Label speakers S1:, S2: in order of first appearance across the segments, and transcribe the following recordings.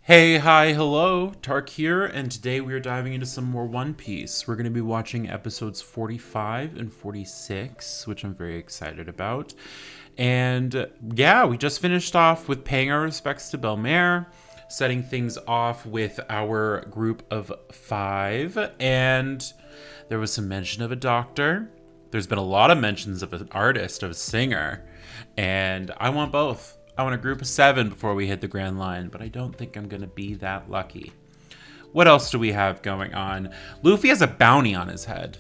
S1: Hey, hi, hello, Tark here, and today we are diving into some more One Piece. We're going to be watching episodes 45 and 46, which I'm very excited about. And yeah, we just finished off with paying our respects to Belmare, setting things off with our group of five, and there was some mention of a doctor. There's been a lot of mentions of an artist, of a singer, and I want both. I want a group of 7 before we hit the Grand Line, but I don't think I'm going to be that lucky. What else do we have going on? Luffy has a bounty on his head.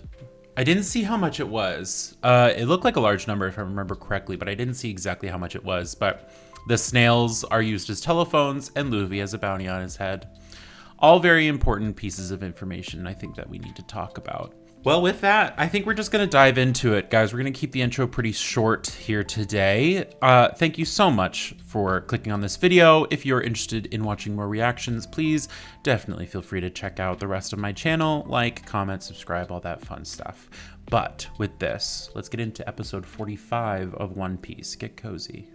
S1: I didn't see how much it was. It looked like a large number if I remember correctly, but I didn't see exactly how much it was. But the snails are used as telephones, and Luffy has a bounty on his head. All very important pieces of information I think that we need to talk about. Well, with that, I think we're just going to dive into it, guys. We're going to keep the intro pretty short here today. Thank you so much for clicking on this video. If you're interested in watching more reactions, please definitely feel free to check out the rest of my channel. Like, comment, subscribe, all that fun stuff. But with this, let's get into episode 45 of One Piece. Get cozy.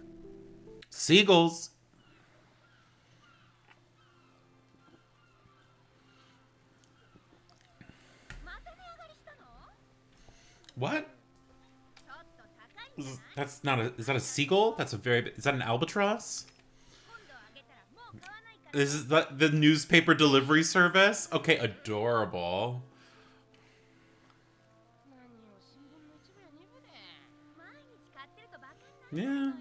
S1: Seagulls! What? That's not a. Is that a seagull? That's a very. Is that an albatross? This is the newspaper delivery service. Okay, adorable. Yeah.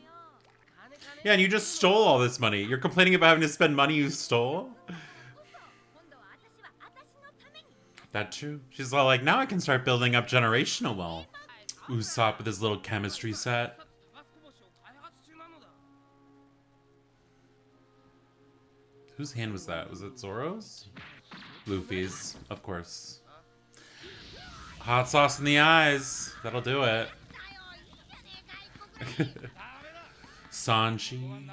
S1: Yeah, and you just stole all this money. You're complaining about having to spend money you stole? That true. She's all like, now I can start building up generational wealth. Usopp with his little chemistry set. Whose hand was that? Was it Zoro's? Luffy's, of course. Hot sauce in the eyes. That'll do it. Sanji.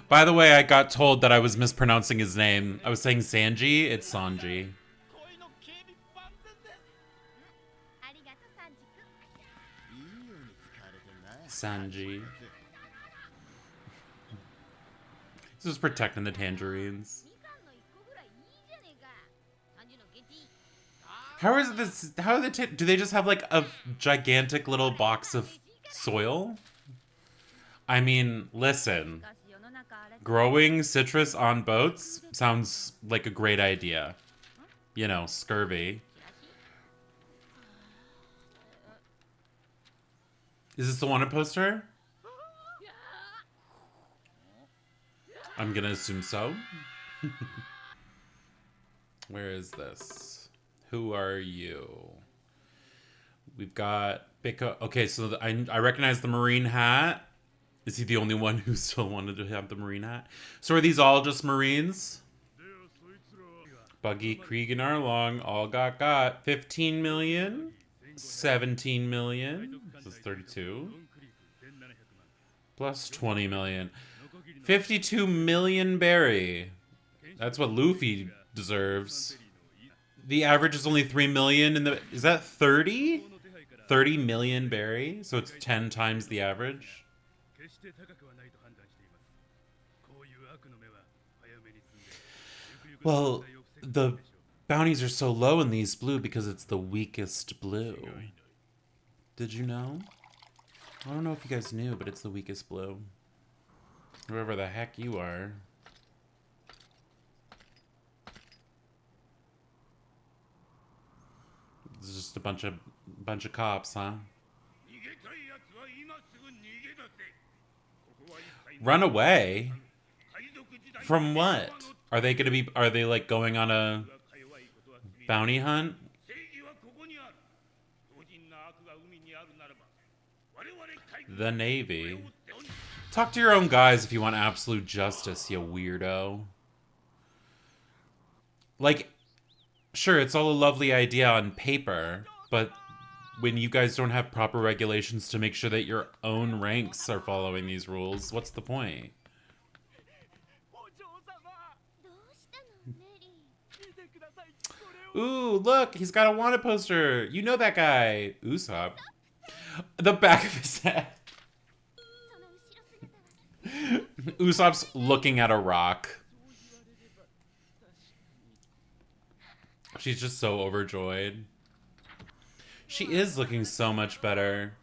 S1: By the way, I got told that I was mispronouncing his name. I was saying Sanji. It's Sanji. Sanji. This is protecting the tangerines. How is this? How are do they just have like a gigantic little box of soil? I mean, listen. Growing citrus on boats sounds like a great idea. You know, scurvy. Is this the wanted poster? I'm gonna assume so. Where is this? Who are you? We've got Biko. Okay, so I recognize the marine hat. Is he the only one who still wanted to have the marine hat? So are these all just marines? Buggy, Krieg, and Arlong all got 15 million. 17 million. This is 32. Plus 20 million. 52 million berry. That's what Luffy deserves. The average is only 3 million in the... Is that 30? 30 million berry? So it's 10 times the average? Well, the bounties are so low in these blue because it's the weakest blue. Did you know? I don't know if you guys knew, but it's the weakest blue. Whoever the heck you are. It's just a bunch of cops, huh? Run away? From what? Are they gonna be... Are they like going on a bounty hunt? The Navy. Talk to your own guys if you want absolute justice, you weirdo. Like, sure, it's all a lovely idea on paper, but when you guys don't have proper regulations to make sure that your own ranks are following these rules, what's the point? Ooh, look, he's got a wanted poster. You know that guy. Usopp. The back of his head. Usopp's looking at a rock. She's just so overjoyed. She is looking so much better.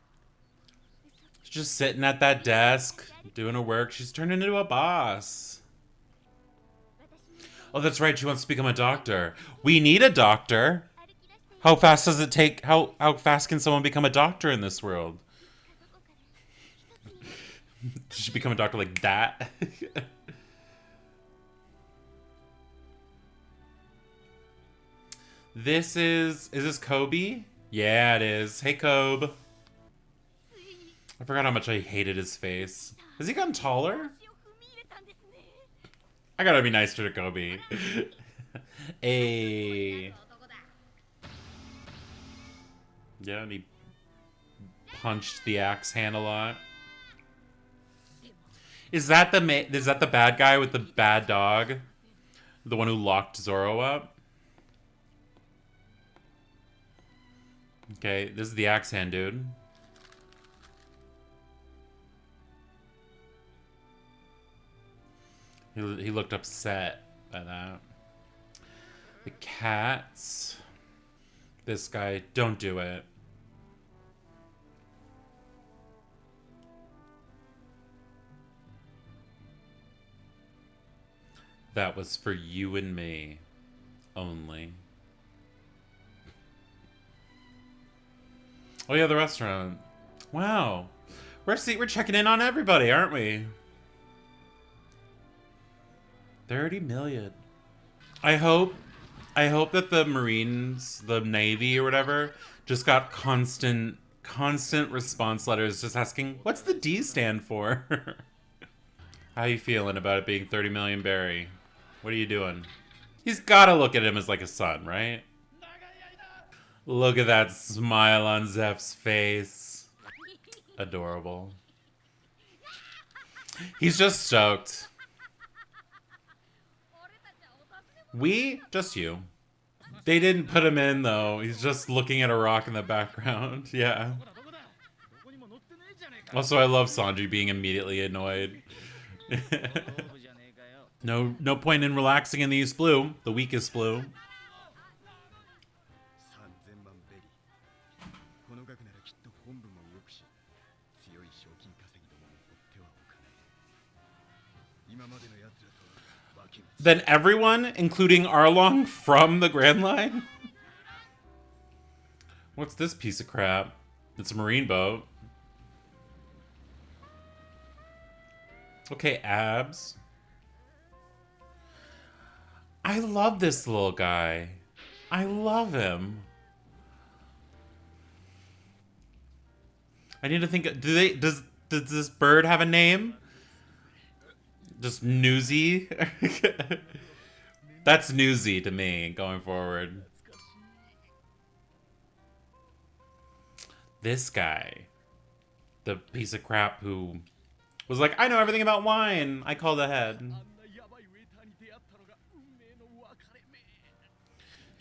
S1: She's just sitting at that desk, doing her work. She's turned into a boss. Oh, that's right. She wants to become a doctor. We need a doctor. How fast does it take? How fast can someone become a doctor in this world? Did she become a doctor like that? This is this Kobe? Yeah, it is. Hey, Kobe. I forgot how much I hated his face. Has he gotten taller? I gotta be nicer to Kobe. Hey. Yeah, and he punched the axe hand a lot. Is that the bad guy with the bad dog? The one who locked Zoro up? Okay, this is the axe hand dude. He looked upset by that. The cats. This guy, don't do it. That was for you and me only. Oh yeah, the restaurant. Wow. We're checking in on everybody, aren't we? 30 million. I hope that the Marines, the Navy or whatever, just got constant response letters just asking, what's the D stand for? How you feeling about it being 30 million Barry? What are you doing? He's gotta look at him as like a son, right? Look at that smile on Zeph's face. Adorable. He's just stoked. Just you. They didn't put him in though. He's just looking at a rock in the background. Yeah. Also, I love Sanji being immediately annoyed. No point in relaxing in the East Blue, the weakest blue. Then everyone, including Arlong from the Grand Line? What's this piece of crap? It's a marine boat. Okay, abs. I love this little guy. I love him. I need to think. Does this bird have a name? Just Newsy? That's Newsy to me going forward. This guy. The piece of crap who was like, I know everything about wine. I called ahead.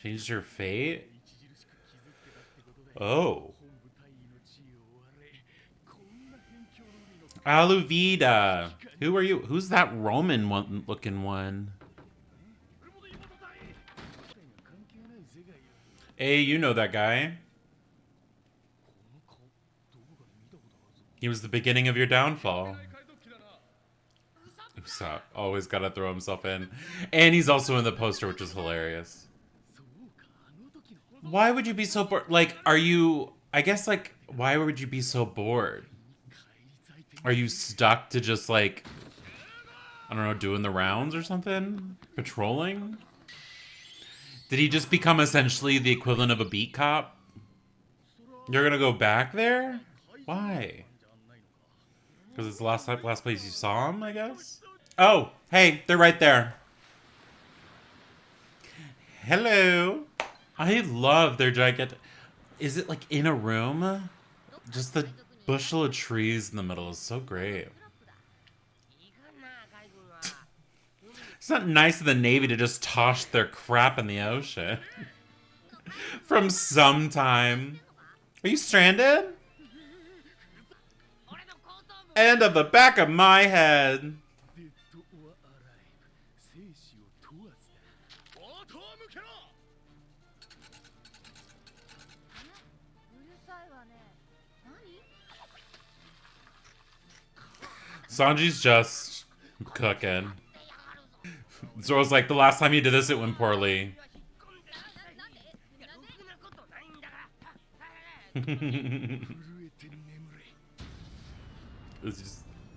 S1: Changed her fate? Oh. Aluvida. Who are you? Who's that Roman looking one? Hey, you know that guy. He was the beginning of your downfall. Usopp always gotta throw himself in. And he's also in the poster, which is hilarious. Why would you be so bored? Like, are you... I guess, like, why would you be so bored? Are you stuck to just, like... I don't know, doing the rounds or something? Patrolling? Did he just become essentially the equivalent of a beat cop? You're gonna go back there? Why? Because it's the last place you saw him, I guess? Oh, hey, they're right there. Hello. I love their gigantic... Is it like in a room? Just the bushel of trees in the middle is so great. It's not nice of the Navy to just toss their crap in the ocean. From some time. Are you stranded? And of the back of my head. Sanji's just cooking. Zoro's like, the last time you did this, it went poorly.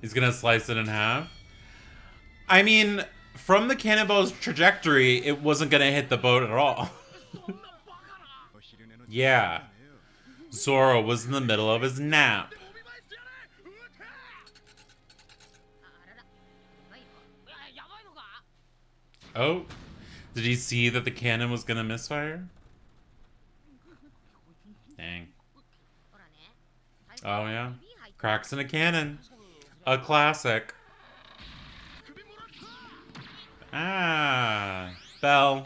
S1: He's gonna slice it in half. I mean, from the cannonball's trajectory, it wasn't gonna hit the boat at all. Yeah. Zoro was in the middle of his nap. Oh, did he see that the cannon was gonna misfire? Dang. Oh yeah, cracks in a cannon, a classic. Ah, bell.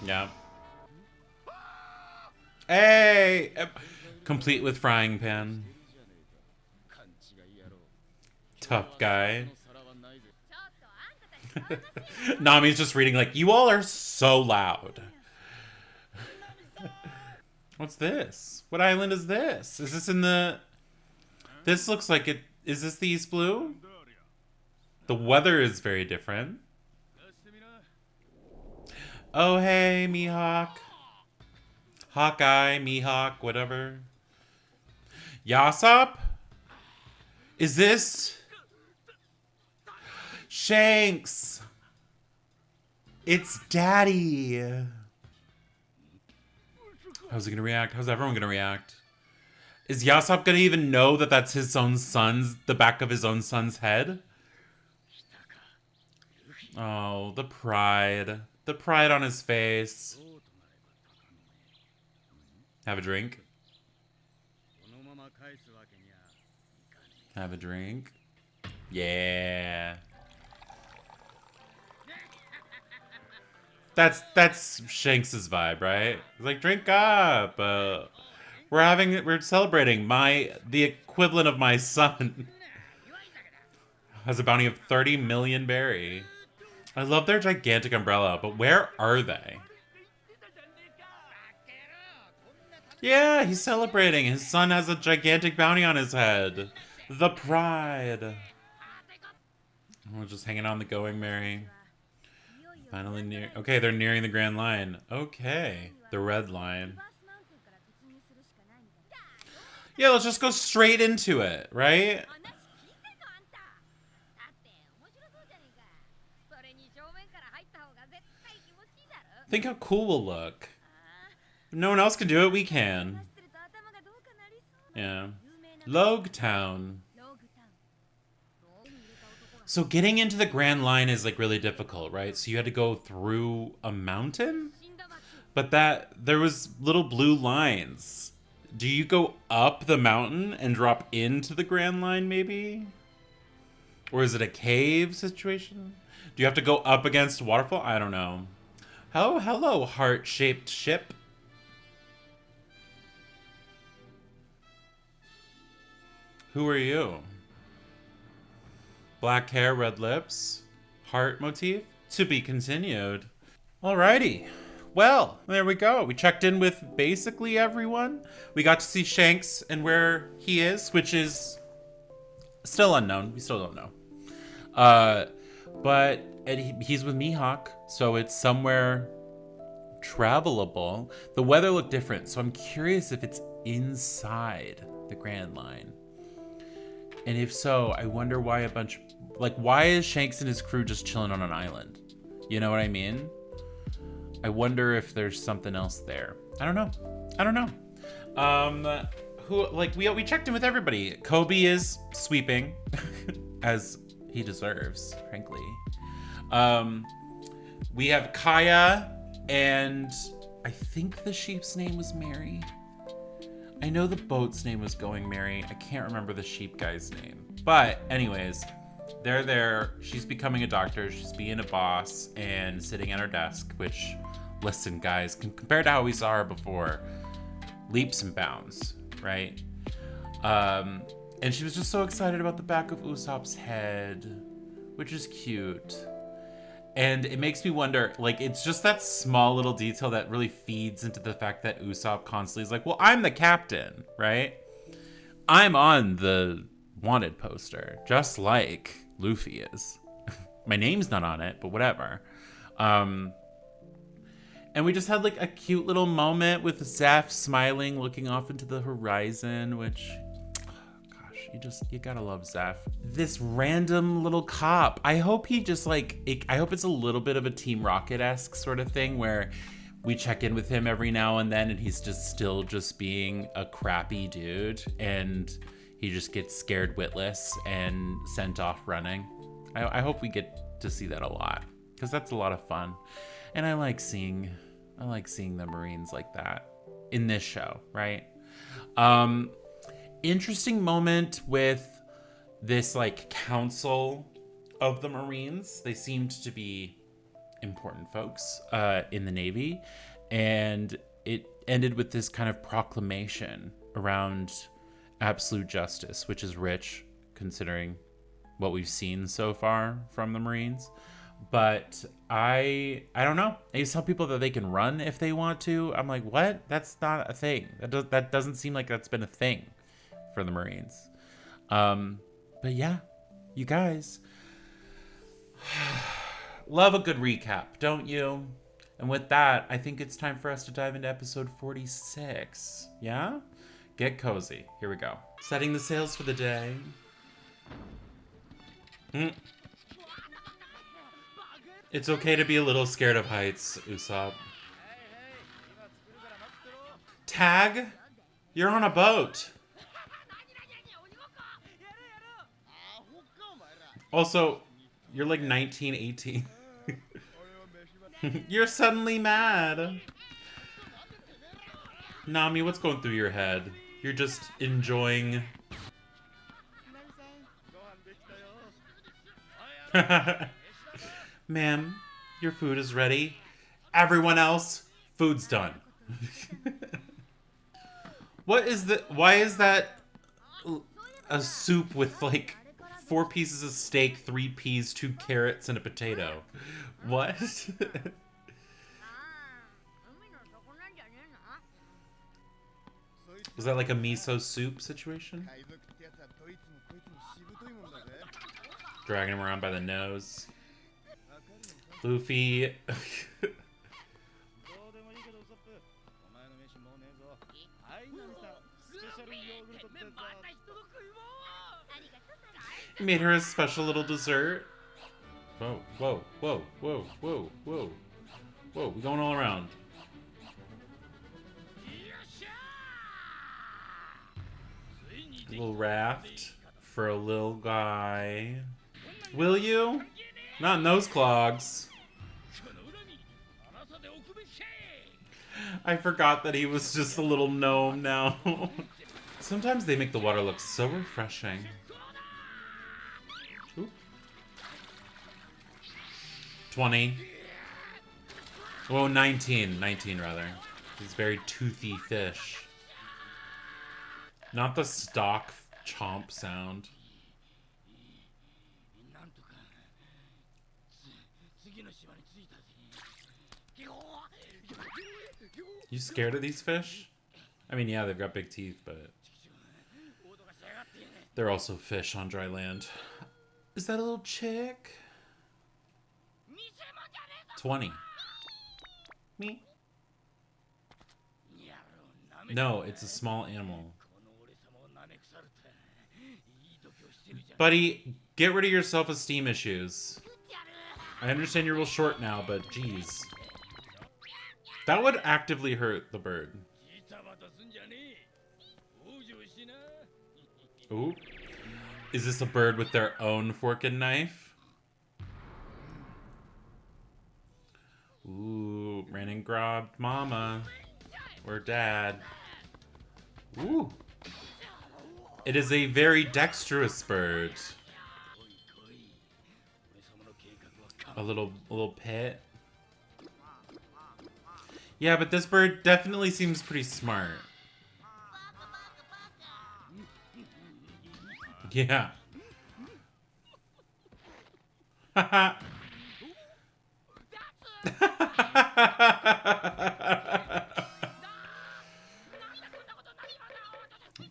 S1: Yep. Hey, complete with frying pan. Tough guy. Nami's just reading like, you all are so loud. What's this? What island is this? Is this in the... This looks like it... Is this the East Blue? The weather is very different. Oh, hey, Mihawk. Hawkeye, Mihawk, whatever. Yasop? Is this... Shanks! It's Daddy! How's he gonna react? How's everyone gonna react? Is Yasop gonna even know that that's his own son's... the back of his own son's head? Oh, the pride. The pride on his face. Have a drink. Have a drink. Yeah. That's Shanks's vibe, right? He's like, drink up. We're celebrating the equivalent of my son has a bounty of 30 million berry. I love their gigantic umbrella, but where are they? Yeah, he's celebrating. His son has a gigantic bounty on his head. The pride. We're just hanging on the going merry. Finally near. Okay, they're nearing the Grand Line. Okay, the red line. Yeah, let's just go straight into it, right? Think how cool we'll look. If no one else can do it, we can. Yeah. Logue Town. So getting into the Grand Line is like really difficult, right? So you had to go through a mountain? But there was little blue lines. Do you go up the mountain and drop into the Grand Line maybe? Or is it a cave situation? Do you have to go up against a waterfall? I don't know. Oh, hello, heart-shaped ship. Who are you? Black hair, red lips, heart motif. To be continued. Alrighty. Well, there we go. We checked in with basically everyone. We got to see Shanks and where he is, which is still unknown. We still don't know. But he's with Mihawk, so it's somewhere travelable. The weather looked different, so I'm curious if it's inside the Grand Line. And if so, I wonder why why is Shanks and his crew just chilling on an island? You know what I mean? I wonder if there's something else there. I don't know. We checked in with everybody. Kobe is sweeping, as he deserves, frankly. We have Kaya, and I think the sheep's name was Mary. I know the boat's name was Going Mary. I can't remember the sheep guy's name. But anyways, they're there. She's becoming a doctor. She's being a boss and sitting at her desk, which, listen, guys, compared to how we saw her before, leaps and bounds, right? And she was just so excited about the back of Usopp's head, which is cute. And it makes me wonder, like, it's just that small little detail that really feeds into the fact that Usopp constantly is like, well, I'm the captain, right? I'm on the wanted poster, just like Luffy is. My name's not on it, but whatever. And we just had like a cute little moment with Zeph smiling, looking off into the horizon, which, you gotta love Zeph. This random little cop. I hope he just like, I hope it's a little bit of a Team Rocket-esque sort of thing where we check in with him every now and then and he's just still just being a crappy dude and he just gets scared witless and sent off running. I hope we get to see that a lot because that's a lot of fun. And I like seeing the Marines like that in this show, right? Interesting moment with this like council of the Marines. They seemed to be important folks in the Navy, and it ended with this kind of proclamation around absolute justice, which is rich considering what we've seen so far from the Marines. But I don't know. I used to tell people that they can run if they want to. I'm like, what? That's not a thing. That doesn't seem like that's been a thing for the Marines. But yeah, you guys love a good recap, don't you? And with that, I think it's time for us to dive into episode 46. Yeah? Get cozy. Here we go. Setting the sails for the day. It's okay to be a little scared of heights, Usopp. Tag? You're on a boat. Also, you're like 19, 18. You're suddenly mad. Nami, what's going through your head? You're just enjoying... Ma'am, your food is ready. Everyone else, food's done. What is the... Why is that a soup with like 4 pieces of steak, 3 peas, 2 carrots, and a potato? What? Was that like a miso soup situation? Dragging him around by the nose. Luffy. He made her a special little dessert. Whoa, whoa, whoa, whoa, whoa, whoa. Whoa, we're going all around. A little raft for a little guy. Will you? Not in those clogs. I forgot that he was just a little gnome now. Sometimes they make the water look so refreshing. Ooh. 20. Well, 19. 19, rather. These very toothy fish. Not the stock chomp sound. You scared of these fish? I mean, yeah, they've got big teeth, but they're also fish on dry land. Is that a little chick? 20. Me? No, it's a small animal. Buddy, get rid of your self-esteem issues. I understand you're real short now, but geez. That would actively hurt the bird. Ooh. Is this a bird with their own fork and knife? Ooh, ran and grabbed mama. Or dad. Ooh. It is a very dexterous bird. A little pet. Yeah, but this bird definitely seems pretty smart. Yeah. Haha.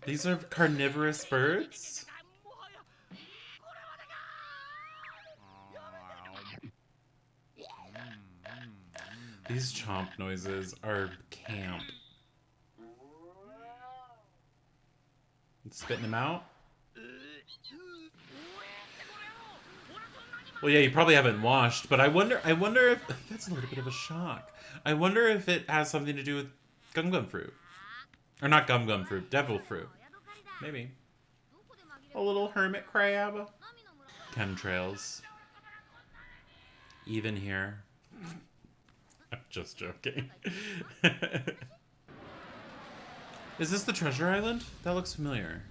S1: These are carnivorous birds? These chomp noises are camp. Spitting them out? Well, yeah, you probably haven't washed, but I wonder if that's a little bit of a shock. I wonder if it has something to do with gum gum fruit. Or not gum gum fruit, devil fruit. Maybe. A little hermit crab. Chemtrails. Even here. I'm just joking. Is this the treasure island? That looks familiar.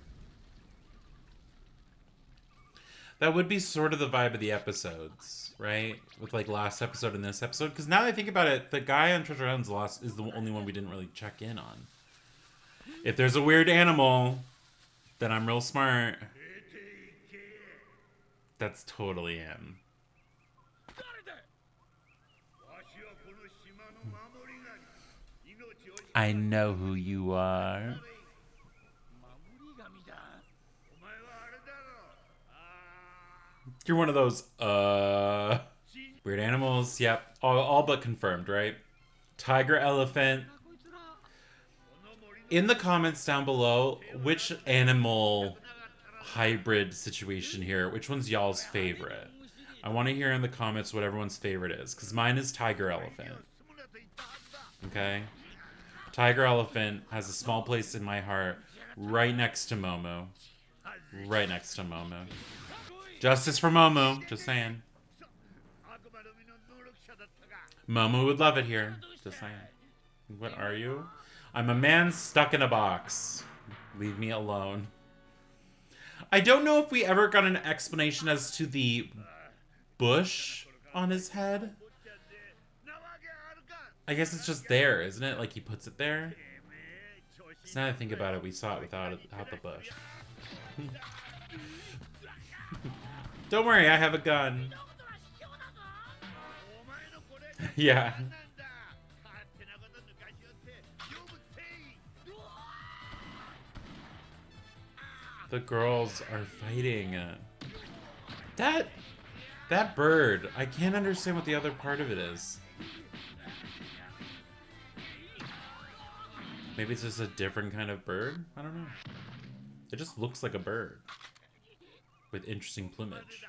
S1: That would be sort of the vibe of the episodes, right? With like last episode and this episode. Because now that I think about it, the guy on Treasure Island's lost is the only one we didn't really check in on. If there's a weird animal, then I'm real smart. That's totally him. I know who you are. You're one of those, weird animals. Yep. All but confirmed, right? Tiger, elephant. In the comments down below, which animal hybrid situation here, which one's y'all's favorite? I want to hear in the comments what everyone's favorite is, because mine is tiger, elephant. Okay? Tiger, elephant has a small place in my heart, right next to Momo. Right next to Momo. Justice for Momo, just saying. Momo would love it here, just saying. What are you? I'm a man stuck in a box. Leave me alone. I don't know if we ever got an explanation as to the bush on his head. I guess it's just there, isn't it? Like he puts it there. So now that I think about it, we saw it without the bush. Don't worry, I have a gun. Yeah. The girls are fighting. That bird. I can't understand what the other part of it is. Maybe it's just a different kind of bird? I don't know. It just looks like a bird. With interesting plumage.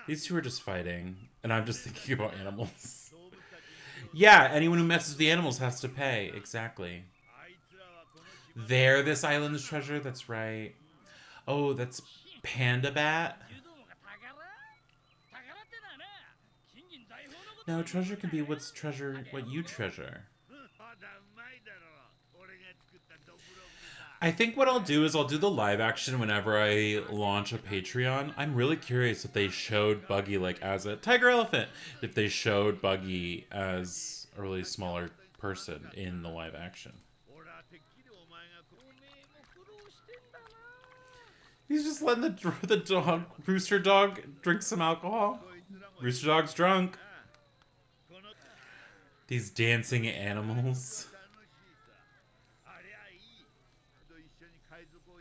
S1: These two are just fighting. And I'm just thinking about animals. Yeah, anyone who messes with the animals has to pay. Exactly. They're this island's treasure? That's right. Oh, that's Panda Bat? No, treasure can be what you treasure. I think what I'll do is I'll do the live action whenever I launch a Patreon. I'm really curious if they showed Buggy like as a tiger elephant. If they showed Buggy as a really smaller person in the live action. He's just letting the dog, Rooster Dog, drink some alcohol. Rooster Dog's drunk. These dancing animals.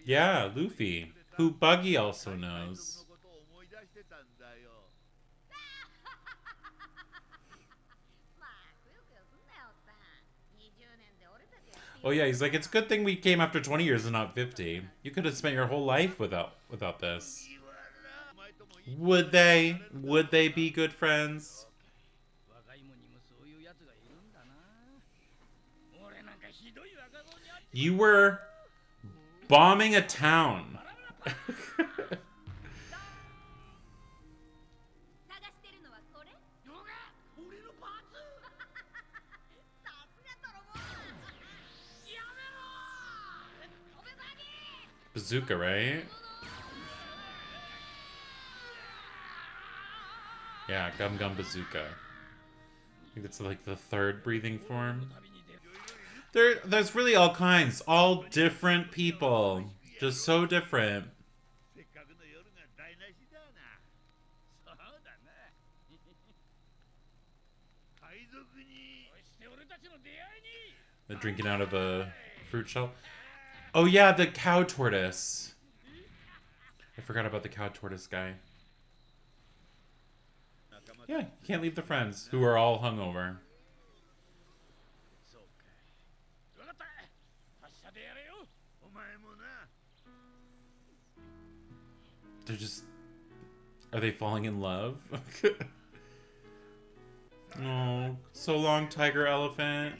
S1: Yeah, Luffy, who Buggy also knows. Oh yeah, he's like, it's a good thing we came after 20 years and not 50. You could have spent your whole life without this. Would they? Would they be good friends? You were bombing a town. Bazooka, right? Yeah, Gum Gum Bazooka. I think it's like the third breathing form. There's really all kinds. All different people. Just so different. They're drinking out of a fruit shell. Oh yeah, the cow tortoise. I forgot about the cow tortoise guy. Yeah, you can't leave the friends who are all hungover. They're just... Are they falling in love? Oh, so long, tiger elephant.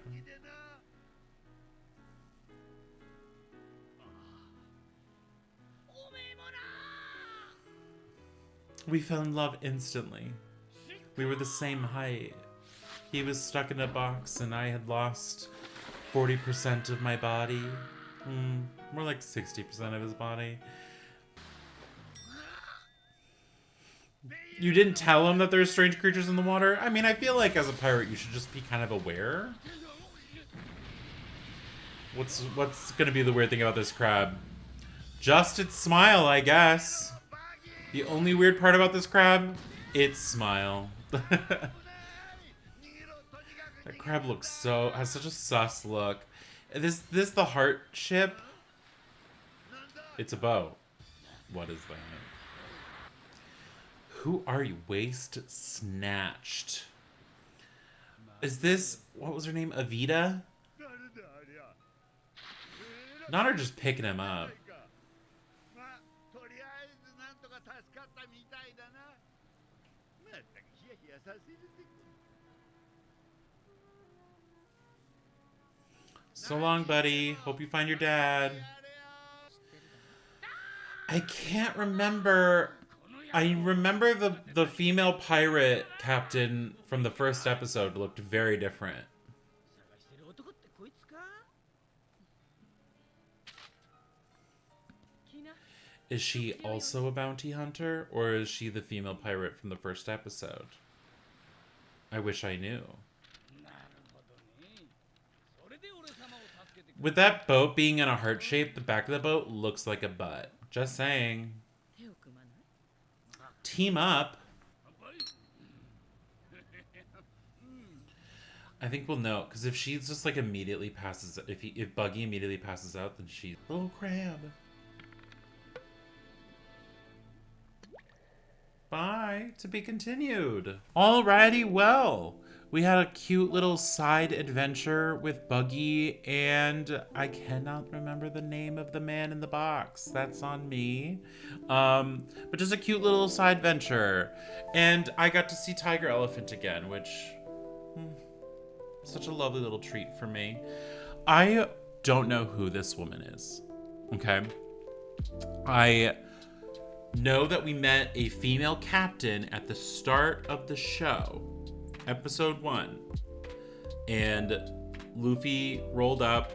S1: We fell in love instantly. We were the same height. He was stuck in a box and I had lost 40% of my body. More like 60% of his body. You didn't tell him that there's strange creatures in the water? I mean, I feel like as a pirate you should just be kind of aware. What's gonna be the weird thing about this crab? Just its smile, I guess. The only weird part about this crab, its smile. That crab looks has such a sus look. Is this the heart ship? It's a boat. What is that? Who are you? Waist snatched. Is this, what was her name? Avita? Not her just picking him up. So long, buddy. Hope you find your dad. I can't remember. I remember the female pirate captain from the first episode looked very different. Is she also a bounty hunter, or is she the female pirate from the first episode? I wish I knew. With that boat being in a heart shape, the back of the boat looks like a butt. Just saying. Team up. I think we'll know, because if she's just like immediately passes, if Buggy immediately passes out, then she's little crab. Bye. To be continued. Alrighty, well. We had a cute little side adventure with Buggy, and I cannot remember the name of the man in the box. That's on me. But just a cute little side venture. And I got to see Tiger Elephant again, which... such a lovely little treat for me. I don't know who this woman is. Okay? I know that we met a female captain at the start of the show. Episode 1, and Luffy rolled up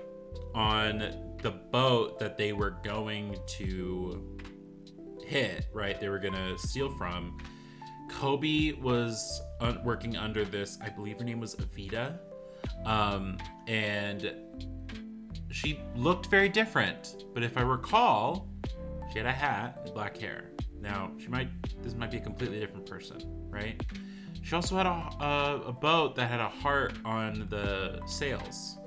S1: on the boat that they were going to hit, right? They were gonna steal from. Kobe was working under this, I believe her name was Avita, and she looked very different, but if I recall, she had a hat and black hair. Now, this might be a completely different person, right? She also had a boat that had a heart on the sails.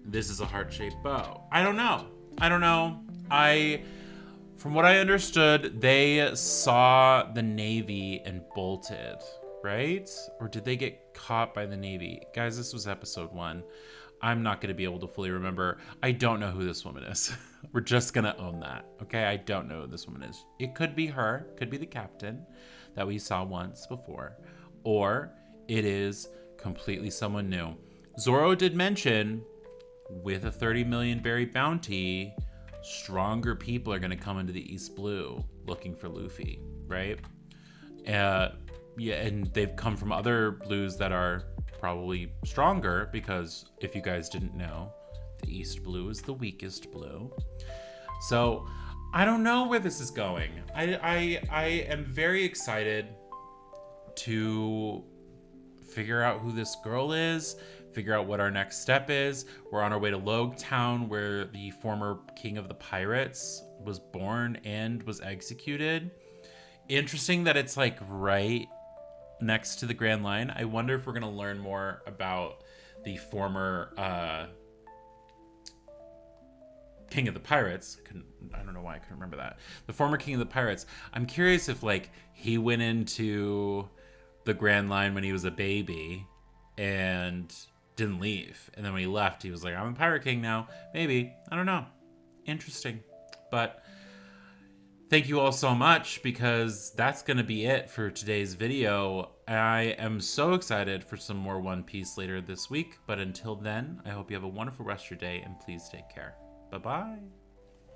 S1: This is a heart-shaped boat. I don't know. From what I understood, they saw the Navy and bolted, right? Or did they get caught by the Navy? Guys, this was episode 1. I'm not going to be able to fully remember. I don't know who this woman is. We're just going to own that, okay? I don't know who this woman is. It could be her. Could be the captain that we saw once before, or it is completely someone new. Zoro did mention, with a 30 million berry bounty, stronger people are going to come into the East Blue looking for Luffy, right? Yeah, and they've come from other blues that are probably stronger, because if you guys didn't know, the East Blue is the weakest blue. So I don't know where this is going. I am very excited to figure out who this girl is, figure out what our next step is. We're on our way to Logue Town, where the former king of the pirates was born and was executed. Interesting that it's like right next to the Grand Line. I wonder if we're going to learn more about the former King of the Pirates. I don't know why I couldn't remember that. The former King of the Pirates. I'm curious if like he went into the Grand Line when he was a baby and didn't leave, and then when he left, he was like, "I'm a Pirate King now." Maybe, I don't know. Interesting, but thank you all so much, because that's going to be it for today's video. I am so excited for some more One Piece later this week, but until then, I hope you have a wonderful rest of your day, and please take care. Bye-bye.